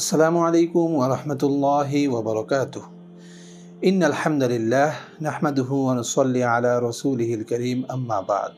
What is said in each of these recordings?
আসসালামু আলাইকুম ওয়া রাহমাতুল্লাহি ওয়া বারাকাতুহু। ইন্নাল হামদালিল্লাহ নাহমাদুহু ওয়া নুসাল্লি আলা রাসূলিহিল কারীম, আম্মা বাদ।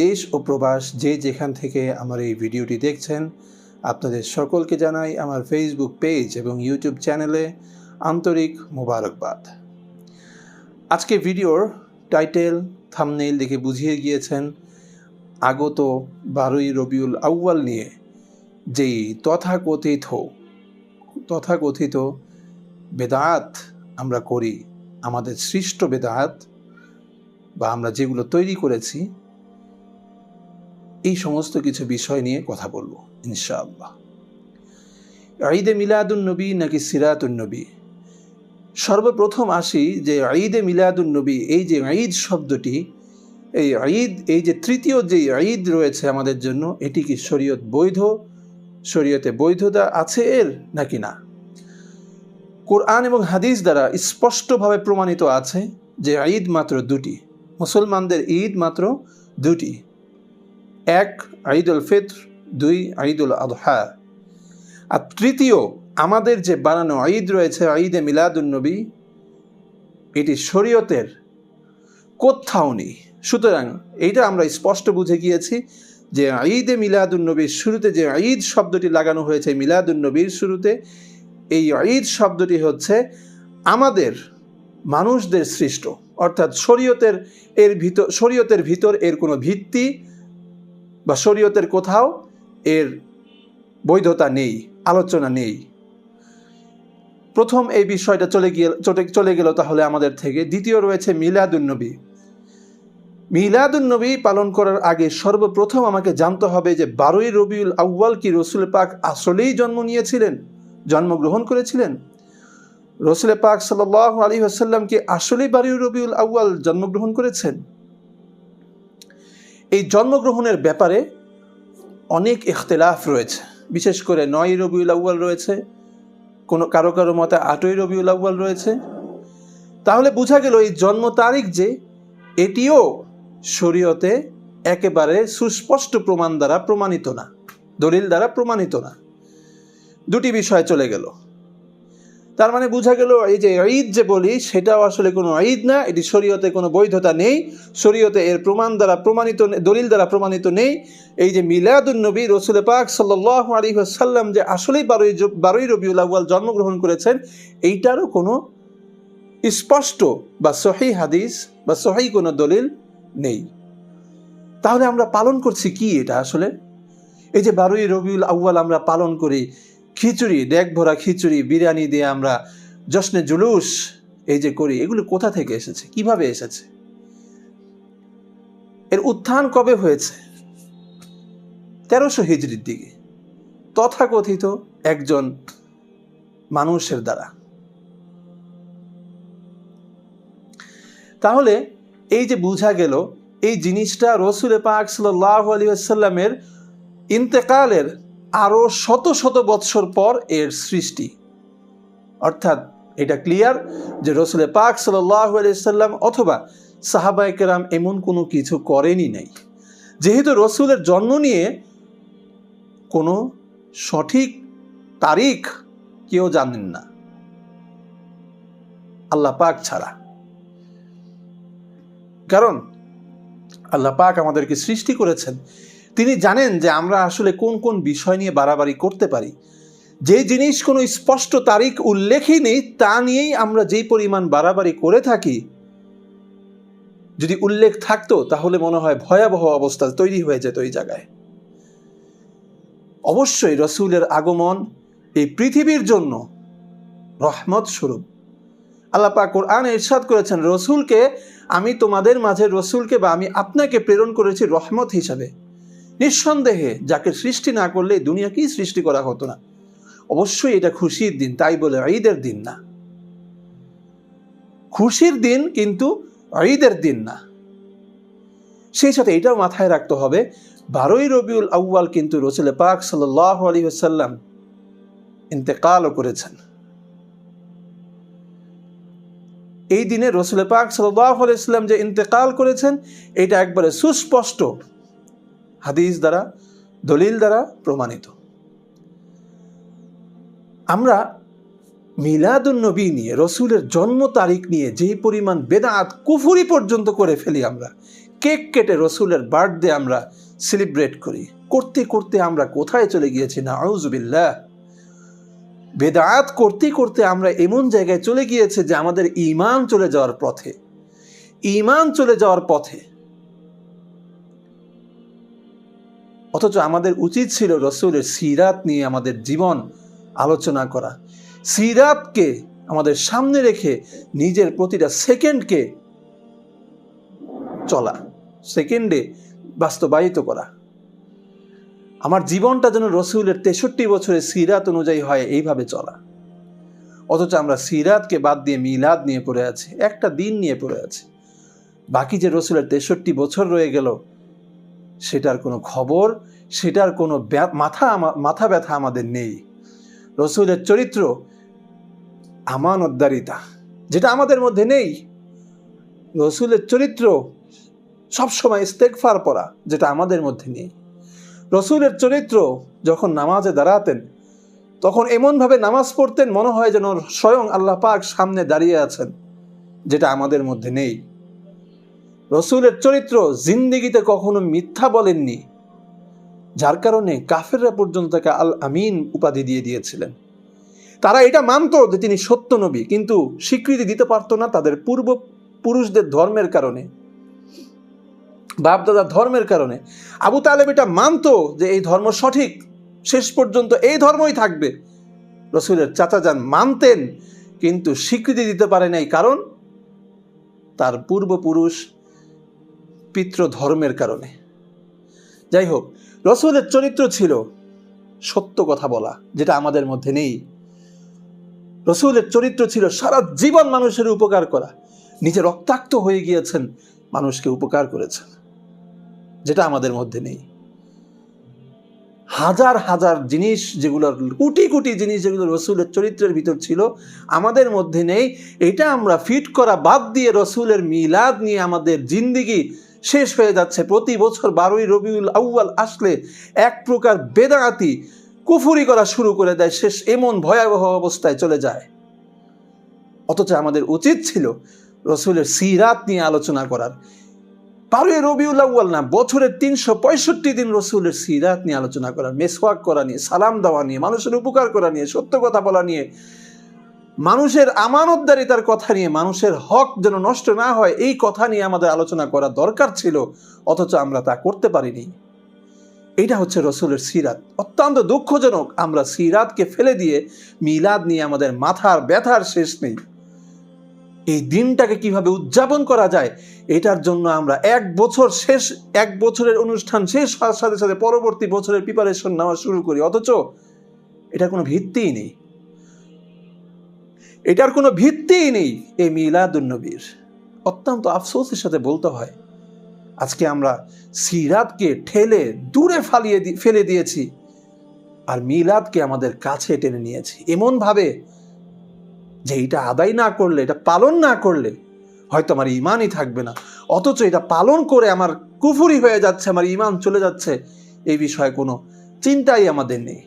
দেশ ও প্রবাস যে যেখান থেকে আমার এই ভিডিওটি দেখছেন, আপনাদের সকলকে জানাই আমার ফেসবুক পেজ এবং ইউটিউব চ্যানেলে আন্তরিক মোবারকবাদ। আজকে ভিডিওর টাইটেল, থাম্বনেইল দেখে বুঝিয়ে গিয়েছেন আগত 12ই রবিউল আউয়াল নিয়ে যেই তথাকথিত বেদাত আমরা করি, আমাদের সৃষ্ট বেদাত বা আমরা যেগুলো তৈরি করেছি, এই সমস্ত কিছু বিষয় নিয়ে কথা বলবো ইনশাআল্লাহ। ঈদে মিলাদুন নবী নাকি সিরাতুন নবী? সর্বপ্রথম আসি যে ঈদে মিলাদুন নবী, এই যে ঈদ শব্দটি, এই ঈদ, এই যে তৃতীয় যে ঈদ রয়েছে আমাদের জন্য, এটি কি শরীয়ত বৈধ? শরীয়তে বৈধতা আছে এর নাকি না? কোরআন এবং হাদিস দ্বারা স্পষ্টভাবে প্রমাণিত আছে যে ঈদ মাত্র দুটি, মুসলমানদের ঈদ মাত্র দুটি। এক ঈদ উল ফিত্র, দুই ঈদ উল আযহা। আর তৃতীয় আমাদের যে বানানো ঈদ রয়েছে ঈদে মিলাদুন নবী, এটি শরীয়তের কোথাও নেই। সুতরাং এইটা আমরা স্পষ্ট বুঝে গিয়েছি যে ঈদে মিলাদুন নবীর শুরুতে যে ঈদ শব্দটি লাগানো হয়েছে মিলাদুন নবীর শুরুতে, এই ঈদ শব্দটি হচ্ছে আমাদের মানুষদের সৃষ্ট, অর্থাৎ শরীয়তের ভিতর এর কোনো ভিত্তি বা শরীয়তের কোথাও এর বৈধতা নেই, আলোচনা নেই। প্রথম এই বিষয়টা চলে গেল তাহলে আমাদের থেকে। দ্বিতীয় রয়েছে মিলাদুন নবী। মিলাদুন নবী পালন করার আগে সর্বপ্রথম আমাকে জানতে হবে যে 12ই রবিউল আউয়াল কি রসুল পাক আসলেই জন্মগ্রহণ করেছিলেন? রসুল পাক সাল্লাল্লাহু আলাইহি ওয়াসাল্লাম কি আসলেই 12ই রবিউল আউয়াল জন্মগ্রহণ করেছেন? এই জন্মগ্রহণের ব্যাপারে অনেক ইখতিলাফ রয়েছে, বিশেষ করে 9ই রবিউল আউয়াল রয়েছে, কারো কারো মতে 8ই রবিউল আউয়াল রয়েছে। তাহলে বোঝা গেল এই জন্ম তারিখ যে, এটিও শরীয়তে একেবারে সুস্পষ্ট প্রমাণ দ্বারা প্রমাণিত না, দলিল দ্বারা প্রমাণিত না। দুটি বিষয় চলে গেল। তার মানে বোঝা গেল এই যে ঈদ যে বলি, সেটাও আসলে কোনো ঈদ না, এটি শরীয়তে কোনো বৈধতা নেই, শরীয়তে এর প্রমাণ দ্বারা প্রমাণিত, দলিল দ্বারা প্রমাণিত নেই। এই যে মিলাদুন নবী, রসুল পাক সাল্লাল্লাহু আলাইহি ওয়াসাল্লাম যে আসলেই 12ই রবিউল আউয়াল জন্মগ্রহণ করেছেন, এইটারও কোনো স্পষ্ট বা সহিহ হাদিস বা সহিহ কোনো দলিল নেই। তাহলে আমরা পালন করছি কি এটা আসলে? এই যে 12ই রবিউল আউয়াল আমরা পালন করি, খিচুড়ি, ডেক ভরা খিচুড়ি, বিরিয়ানি দিয়ে আমরা জশ্নে জুলুস এই যে করি, এগুলো কোথা থেকে এসেছে, কিভাবে এসেছে? এর উত্থান কবে হয়েছে? 1300 হিজরির দিকে, তথাকথিত একজন মানুষের দ্বারা। তাহলে এই যে বোঝা গেল এই জিনিসটা রসুল পাক সাল্লাল্লাহু আলাইহি ওয়াসাল্লামের ইন্তেকালের আরো শত শত বৎসর পর এর সৃষ্টি। অর্থাৎ এটা ক্লিয়ার যে রসুল পাক সাল্লাল্লাহু আলাইহি ওয়াসাল্লাম অথবা সাহাবায়ে কেরাম এমন কোনো কিছু করেনি নাই। যেহেতু রসুলের জন্ম নিয়ে কোনো সঠিক তারিখ কেউ জানেন না আল্লাহ পাক ছাড়া। কারণ আল্লাহ পাক আমাদেরকে সৃষ্টি করেছেন, তিনি জানেন যে আমরা আসলে কোন কোন বিষয় নিয়ে বাড়াবাড়ি করতে পারি। যে জিনিস কোনো স্পষ্ট তারিখ উল্লেখই নেই, তা নিয়েই আমরা যেই পরিমাণ বাড়াবাড়ি করে থাকি, যদি উল্লেখ থাকতো তাহলে মনে হয় ভয়াবহ অবস্থা তৈরি হয়ে যেত ওই জায়গায়। অবশ্যই রসুলের আগমন এই পৃথিবীর জন্য রহমত স্বরূপ। আল্লাহ পাক কোরআনে ইরশাদ করেছেন, আমি তোমাদের মাঝে রসুলকে বা আমি আপনাকে প্রেরণ করেছি রহমত হিসাবে। নিঃসন্দেহে যাকে সৃষ্টি না করলে দুনিয়াকেই সৃষ্টি করা হতো না। অবশ্যই এটা খুশির দিন, তাই বলে ঈদের দিন না। খুশির দিন কিন্তু ঈদের দিন না। সেই সাথে এটাও মাথায় রাখতে হবে, 12ই রবিউল আউয়াল কিন্তু রসুল পাক সাল্লাল্লাহু আলাইহি ওয়াসাল্লাম ইন্তেকালও করেছেন। এই দিনে রসুল পাক সাল্লাল্লাহু আলাইহি ওয়াসাল্লাম যে ইন্তেকাল করেছেন, এটা একবারে সুস্পষ্ট হাদিস দ্বারা, দলিল দ্বারা প্রমাণিত। আমরা মিলাদুন্নবী নিয়ে, রসুলের জন্ম তারিখ নিয়ে যেই পরিমাণ বেদাত কুফুরি পর্যন্ত করে ফেলি, আমরা কেক কেটে রসুলের বার্থডে আমরা সেলিব্রেট করি, করতে করতে আমরা কোথায় চলে গিয়েছি, নাউযুবিল্লাহ। বেদাত করতে করতে আমরা এমন জায়গায় চলে গিয়েছে যে আমাদের ঈমান চলে যাওয়ার পথে, ঈমান চলে যাওয়ার পথে। অথচ আমাদের উচিত ছিল রসুলের সিরাত নিয়ে আমাদের জীবন আলোচনা করা, সিরাতকে আমাদের সামনে রেখে নিজের প্রতিটা সেকেন্ডকে চলা, সেকেন্ডে বাস্তবায়িত করা। আমার জীবনটা যেন রসুলের 63 বছরের সিরাত অনুযায়ী হয়, এইভাবে চলা। অথচ আমরা সিরাতকে বাদ দিয়ে মিলাদ নিয়ে পড়ে আছি, একটা দিন নিয়ে পড়ে আছি। বাকি যে রসুলের 63 বছর রয়ে গেল, সেটার কোনো খবর, সেটার কোনো মাথা ব্যথা আমাদের নেই। রসুলের চরিত্র আমানতদারিতা, যেটা আমাদের মধ্যে নেই। রসুলের চরিত্র সবসময় ইস্তেগফার পড়া, যেটা আমাদের মধ্যে নেই। রসুলের চরিত্র যখন নামাজে দাঁড়াতেন তখন এমনভাবে নামাজ পড়তেন মনে হয় যেন স্বয়ং আল্লাহ পাক সামনে দাঁড়িয়ে আছেন, যেটা আমাদের মধ্যে নেই। রসুলের চরিত্র, জিন্দিগিতে কখনো মিথ্যা বলেননি, যার কারণে কাফেররা পর্যন্ত তাকে আল আমিন উপাধি দিয়ে দিয়েছিলেন। তারা এটা মানত যে তিনি সত্য নবী, কিন্তু স্বীকৃতি দিতে পারত না তাদের পূর্বপুরুষদের ধর্মের কারণে, বাপদাদার ধর্মের কারণে। আবু তালেব এটা মানত যে এই ধর্ম সঠিক, শেষ পর্যন্ত এই ধর্মই থাকবে। রসুলের চাচাজান মানতেন, কিন্তু স্বীকৃতি দিতে পারে নাই, কারণ তার পূর্বপুরুষ পিতৃ ধর্মের কারণে। যাই হোক, রসুলের চরিত্র ছিল সত্য কথা বলা, যেটা আমাদের মধ্যে নেই। রসুলের চরিত্র ছিল সারা জীবন মানুষের উপকার করা, নিজে রক্তাক্ত হয়ে গিয়েছেন, মানুষকে উপকার করেছেন, যেটা আমাদের মধ্যে নেই। হাজার হাজার জিনিস, যেগুলো কোটি কোটি জিনিস যেগুলো রসুলের চরিত্রের ভিতর ছিল, আমাদের মধ্যে নেই। এটা আমরা ফিট করা বাদ দিয়ে রসুলের মিলাদ নিয়ে আমাদের জিন্দিগি শেষ হয়ে যাচ্ছে। প্রতি বছর 12ই রবিউল আউয়াল আসলে এক প্রকার বেদাতি কুফুরি করা শুরু করে দেয়, শেষ এমন ভয়াবহ অবস্থায় চলে যায়। অথচ আমাদের উচিত ছিল রসুলের সিরাত নিয়ে আলোচনা করার। 12ই রবিউল আউয়াল না, বছরের 365 দিন রসুলের সিরাত নিয়ে আলোচনা করা, মেসওয়াক করা নিয়ে, সালাম দেওয়া নিয়ে, মানুষের উপকার করা নিয়ে, সত্য কথা বলা নিয়ে, মানুষের আমানতদারিতার কথা নিয়ে, মানুষের হক যেন নষ্ট না হয়, এই কথা নিয়ে আমাদের আলোচনা করা দরকার ছিল। অথচ আমরা তা করতে পারিনি। এটা হচ্ছে রসুলের সিরাত। অত্যন্ত দুঃখজনক, আমরা সিরাতকে ফেলে দিয়ে মিলাদ নিয়ে আমাদের মাথার ব্যথার শেষ নেই। এই দিনটাকে কিভাবে উদযাপন করা যায়, এটার জন্য আমরা এক বছরের অনুষ্ঠান শেষ হওয়ার সাথে সাথে পরবর্তী বছরের প্রিপারেশন নেওয়া শুরু করি। অথচ এটার কোনো ভিত্তিই নেই, এটার কোনো ভিত্তিই নেই এই মিলাদুন্নবীর। অত্যন্ত আফসোসের সাথে বলতে হয়, আজকে আমরা সিরাতকে ঠেলে দূরে ফেলে দিয়েছি, আর মিলাদকে আমাদের কাছে টেনে নিয়েছি এমনভাবে যে এটা আদায় না করলে, এটা পালন না করলে হয়তো আমার ঈমানই থাকবে না। অথচ এটা পালন করে আমার কুফরি হয়ে যাচ্ছে, আমার ঈমান চলে যাচ্ছে, এই বিষয়ে কোনো চিন্তাই আমাদের নেই।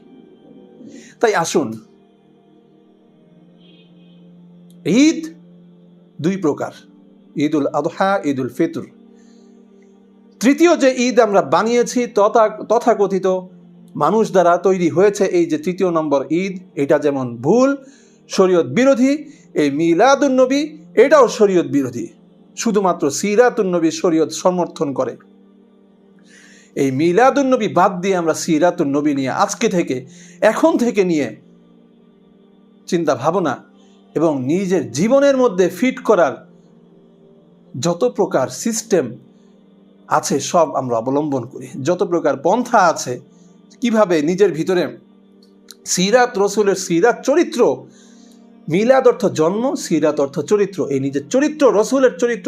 তাই আসুন, ঈদ 2 প্রকার, ঈদুল আদহা, ঈদুল ফিতর। তৃতীয় যে ঈদ আমরা বানিয়েছি, তথাকথিত মানুষ দ্বারা তৈরি হয়েছে, এই যে 3 নম্বর ঈদ, এটা যেমন ভুল, শরীয়ত বিরোধী। এই মিলাদুন্নবী এটাও শরীয়ত বিরোধী, শুধুমাত্র সিরাতুন্নবী শরীয়ত সমর্থন করে। এই মিলাদুন্নবী বাদ দিয়ে আমরা সিরাতুন্নবী নিয়ে এখন থেকে নিয়ে চিন্তা ভাবনা এবং নিজের জীবনের মধ্যে ফিট করার যত প্রকার সিস্টেম আছে সব আমরা অবলম্বন করি, যত প্রকার পন্থা আছে, কিভাবে নিজের ভিতরে সিরাত, রসুলের সিরাত চরিত্র, মিলাদ অর্থ জন্ম, সিরাত অর্থ চরিত্র, এই নিজের চরিত্র, রসুলের চরিত্র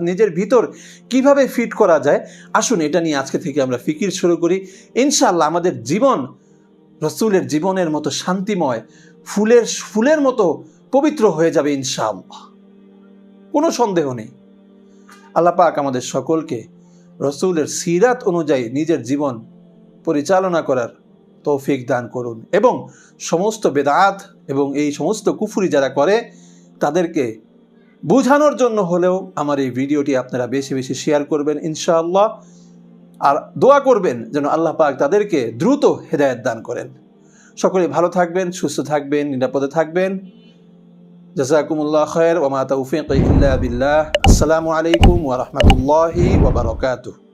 নিজের ভিতর কিভাবে ফিট করা যায়, আসুন এটা নিয়ে আজকে থেকে আমরা ফিকির শুরু করি। ইনশাআল্লাহ আমাদের জীবন রসুলের জীবনের মতো শান্তিময়, ফুলের মতো পবিত্র হয়ে যাবে ইনশাআল্লাহ, কোনো সন্দেহ নেই। আল্লাহ পাক আমাদের সকলকে রসুলের সিরাত অনুযায়ী নিজের জীবন পরিচালনা করার তৌফিক দান করুন, এবং সমস্ত বেদাত এবং এই সমস্ত কুফরি যারা করে তাদেরকে বোঝানোর জন্য হলেও আমার এই ভিডিওটি আপনারা বেশি বেশি শেয়ার করবেন ইনশাআল্লাহ। আর দোয়া করবেন যেন আল্লাহ পাক তাদেরকে দ্রুত হেদায়েত দান করেন। সকলে ভালো থাকবেন, সুস্থ থাকবেন, নিরাপদে থাকবেন। জাযাকুমুল্লাহ খায়র ওয়া মা তাওফীকি ইল্লা বিল্লাহ। আসসালামু আলাইকুম ওয়া রাহমাতুল্লাহি ওয়া বারাকাতুহু।